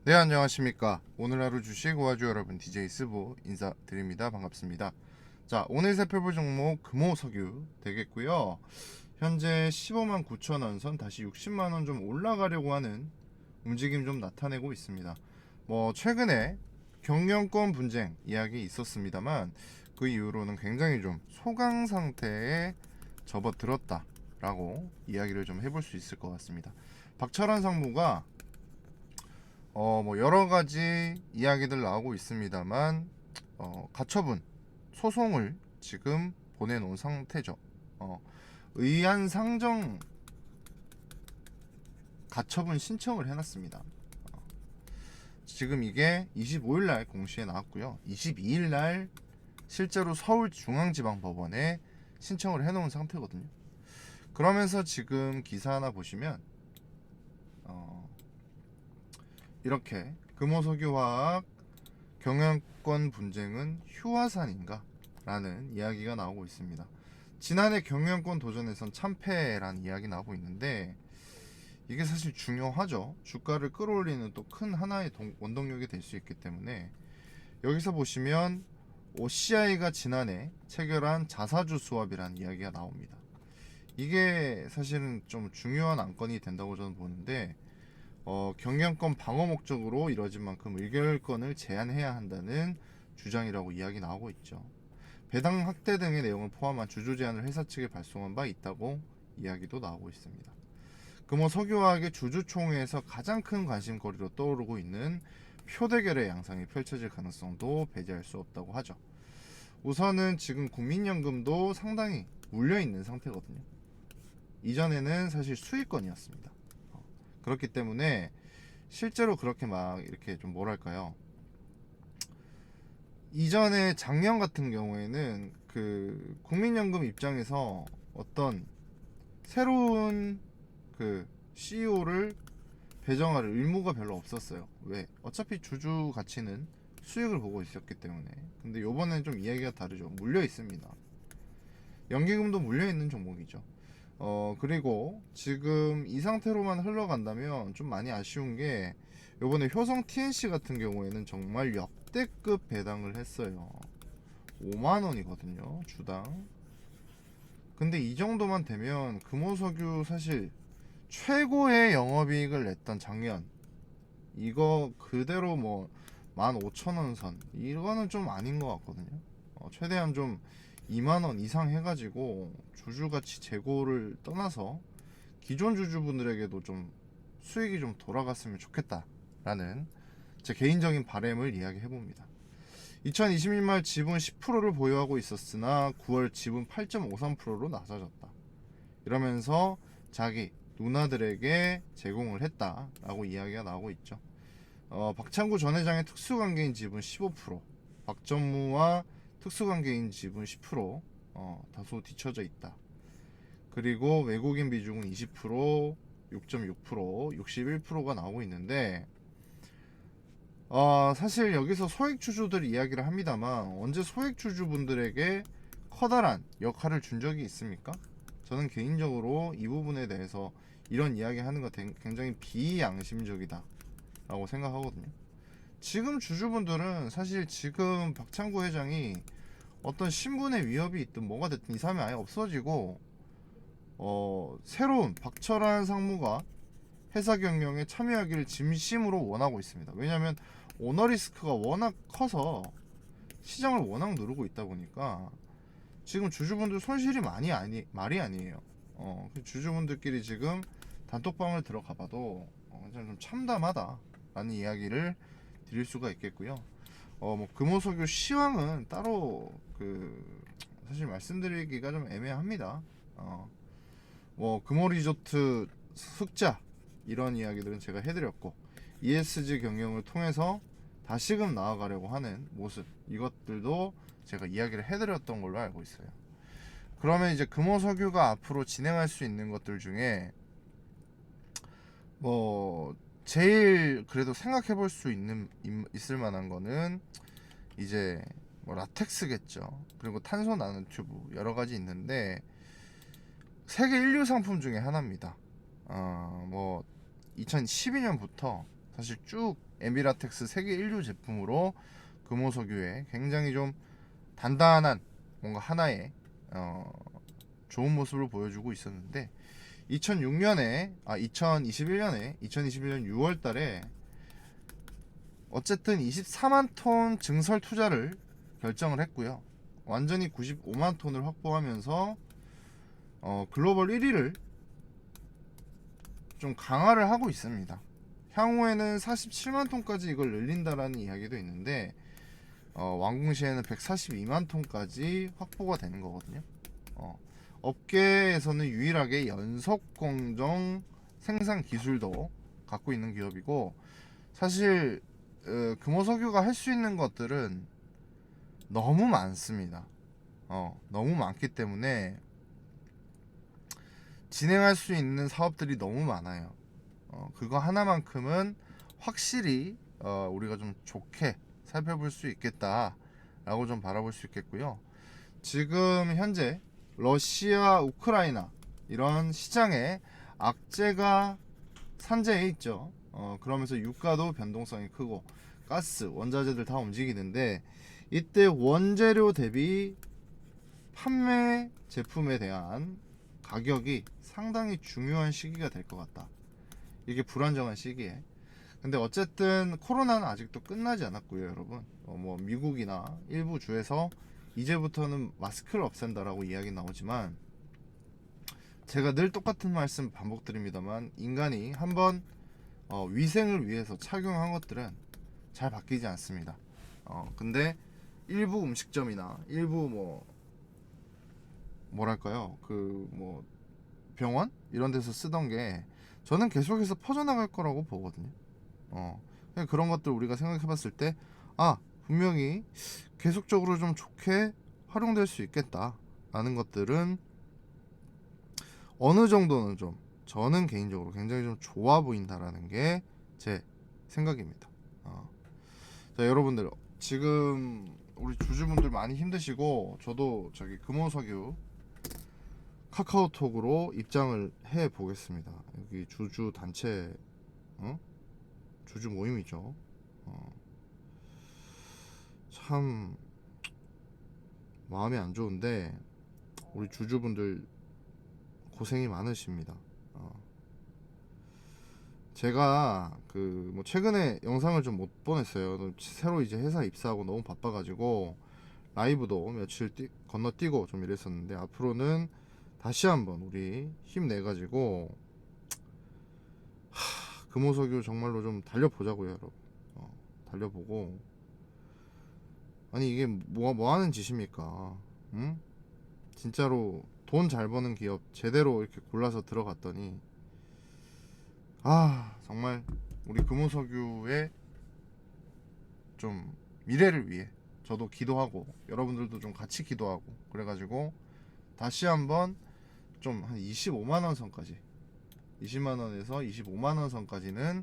네, 안녕하십니까. 오늘 하루 주식 도와주 여러분 DJ 스보 인사드립니다. 반갑습니다. 자, 오늘 살펴볼 종목 금호석유 되겠고요. 현재 15만 9천 원 선 다시 60만 원 좀 올라가려고 하는 움직임 좀 나타내고 있습니다. 최근에 경영권 분쟁 이야기 있었습니다만 그 이후로는 굉장히 좀 소강 상태에 접어들었다라고 이야기를 좀 해볼 수 있을 것 같습니다. 박철환 상무가 여러 가지 이야기들 나오고 있습니다만 가처분 소송을 지금 보내놓은 상태죠. 의안 상정 가처분 신청을 해놨습니다. 지금 이게 25일날 공시에 나왔고요. 22일날 실제로 서울중앙지방법원에 신청을 해놓은 상태거든요. 그러면서 지금 기사 하나 보시면 이렇게 금호석유화학 경영권 분쟁은 휴화산인가? 라는 이야기가 나오고 있습니다. 지난해 경영권 도전에선 참패라는 이야기 나오고 있는데 이게 사실 중요하죠. 주가를 끌어올리는 또 큰 하나의 원동력이 될 수 있기 때문에 여기서 보시면 OCI가 지난해 체결한 자사주 수합이라는 이야기가 나옵니다. 이게 사실은 좀 중요한 안건이 된다고 저는 보는데 경영권 방어 목적으로 이뤄진 만큼 의결권을 제한해야 한다는 주장이라고 이야기 나오고 있죠. 배당 확대 등의 내용을 포함한 주주 제안을 회사 측에 발송한 바 있다고 이야기도 나오고 있습니다. 금호석유화학의 주주총회에서 가장 큰 관심거리로 떠오르고 있는 표대결의 양상이 펼쳐질 가능성도 배제할 수 없다고 하죠. 우선은 지금 국민연금도 상당히 물려있는 상태거든요. 이전에는 사실 수익권이었습니다. 그렇기 때문에 실제로 그렇게 막 이렇게 좀 뭐랄까요, 이전에 작년 같은 경우에는 그 국민연금 입장에서 어떤 새로운 그 CEO를 배정할 의무가 별로 없었어요. 왜? 어차피 주주 가치는 수익을 보고 있었기 때문에. 근데 요번엔 좀 이야기가 다르죠. 물려 있습니다. 연기금도 물려 있는 종목이죠. 그리고 지금 이 상태로만 흘러간다면 좀 많이 아쉬운 게 요번에 효성 TNC 같은 경우에는 정말 역대급 배당을 했어요. 5만원이거든요 주당. 근데 이 정도만 되면 금호석유 사실 최고의 영업이익을 냈던 작년 이거 그대로 15,000원 선 이거는 좀 아닌 것 같거든요. 최대한 좀 2만원 이상 해가지고 주주가치 재고를 떠나서 기존 주주분들에게도 좀 수익이 좀 돌아갔으면 좋겠다라는 제 개인적인 바람을 이야기해봅니다. 2021말 지분 10%를 보유하고 있었으나 9월 지분 8.53%로 낮아졌다. 이러면서 자기 누나들에게 제공을 했다라고 이야기가 나오고 있죠. 박창구 전 회장의 특수관계인 지분 15%, 박전무와 특수관계인 지분 10% 다소 뒤처져 있다. 그리고 외국인 비중은 20%, 6.6%, 61%가 나오고 있는데 사실 여기서 소액주주들 이야기를 합니다만 언제 소액주주분들에게 커다란 역할을 준 적이 있습니까? 저는 개인적으로 이 부분에 대해서 이런 이야기 하는 거 굉장히 비양심적이다 라고 생각하거든요. 지금 주주분들은 사실 지금 박창구 회장이 어떤 신분의 위협이 있든 뭐가 됐든 이 사람이 아예 없어지고 새로운 박철환 상무가 회사 경영에 참여하기를 진심으로 원하고 있습니다. 왜냐하면 오너리스크가 워낙 커서 시장을 워낙 누르고 있다 보니까 지금 주주분들 손실이 말이 아니에요. 주주분들끼리 지금 단톡방을 들어가봐도 좀 참담하다라는 이야기를 드릴 수가 있겠고요. 금호석유 시황은 따로 사실 말씀드리기가 좀 애매합니다. 금호리조트 흑자 이런 이야기들은 제가 해드렸고 ESG 경영을 통해서 다시금 나아가려고 하는 모습 이것들도 제가 이야기를 해드렸던 걸로 알고 있어요. 그러면 이제 금호석유가 앞으로 진행할 수 있는 것들 중에 제일 그래도 생각해 볼 수 있을 만한 거는 이제 라텍스겠죠. 그리고 탄소 나노튜브 여러 가지 있는데 세계 1류 상품 중에 하나입니다. 2012년부터 사실 쭉 에미라텍스 세계 1류 제품으로 금호석유에 굉장히 좀 단단한 뭔가 하나의 좋은 모습을 보여주고 있었는데 2021년에 6월 달에 어쨌든 24만 톤 증설 투자를 결정을 했고요. 완전히 95만 톤을 확보하면서 글로벌 1위를 좀 강화를 하고 있습니다. 향후에는 47만 톤까지 이걸 늘린다라는 이야기도 있는데 완공시에는 142만 톤까지 확보가 되는 거거든요. 업계에서는 유일하게 연속 공정 생산 기술도 갖고 있는 기업이고, 사실 금호석유가 할 수 있는 것들은 너무 많습니다. 너무 많기 때문에 진행할 수 있는 사업들이 너무 많아요. 그거 하나만큼은 확실히 우리가 좀 좋게 살펴볼 수 있겠다라고 좀 바라볼 수 있겠고요. 지금 현재 러시아, 우크라이나 이런 시장에 악재가 산재해 있죠. 그러면서 유가도 변동성이 크고 가스, 원자재들 다 움직이는데, 이때 원재료 대비 판매 제품에 대한 가격이 상당히 중요한 시기가 될 것 같다. 이게 불안정한 시기에. 근데 어쨌든 코로나는 아직도 끝나지 않았고요, 여러분. 뭐 미국이나 일부 주에서 이제부터는 마스크를 없앤다라고 이야기 나오지만, 제가 늘 똑같은 말씀 반복드립니다만, 인간이 한번 위생을 위해서 착용한 것들은 잘 바뀌지 않습니다. 근데 일부 음식점이나 일부 뭐랄까요, 병원 이런 데서 쓰던 게 저는 계속해서 퍼져나갈 거라고 보거든요. 그냥 그런 것들 우리가 생각해봤을 때, 분명히 계속적으로 좀 좋게 활용될 수 있겠다라는 것들은 어느 정도는 좀, 저는 개인적으로 굉장히 좀 좋아 보인다라는 게 제 생각입니다. 자, 여러분들, 지금 우리 주주분들 많이 힘드시고, 저도 저기 금호석유 카카오톡으로 입장을 해 보겠습니다. 여기 주주 단체, 주주 모임이죠. 참 마음이 안 좋은데 우리 주주분들 고생이 많으십니다. 제가 최근에 영상을 좀 못 보냈어요. 새로 이제 회사 입사하고 너무 바빠가지고 라이브도 며칠 건너뛰고 좀 이랬었는데, 앞으로는 다시 한번 우리 힘내가지고 금호석유 정말로 좀 달려보자고요, 여러분. 달려보고, 아니 이게 뭐 하는 짓입니까? 응? 진짜로 돈 잘 버는 기업 제대로 이렇게 골라서 들어갔더니, 정말 우리 금호석유의 좀 미래를 위해 저도 기도하고 여러분들도 좀 같이 기도하고 그래가지고 다시 한번 좀 한 25만원 선까지, 20만원에서 25만원 선까지는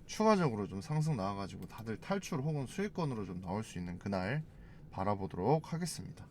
추가적으로 좀 상승 나와가지고 다들 탈출 혹은 수익권으로 좀 나올 수 있는 그날 바라보도록 하겠습니다.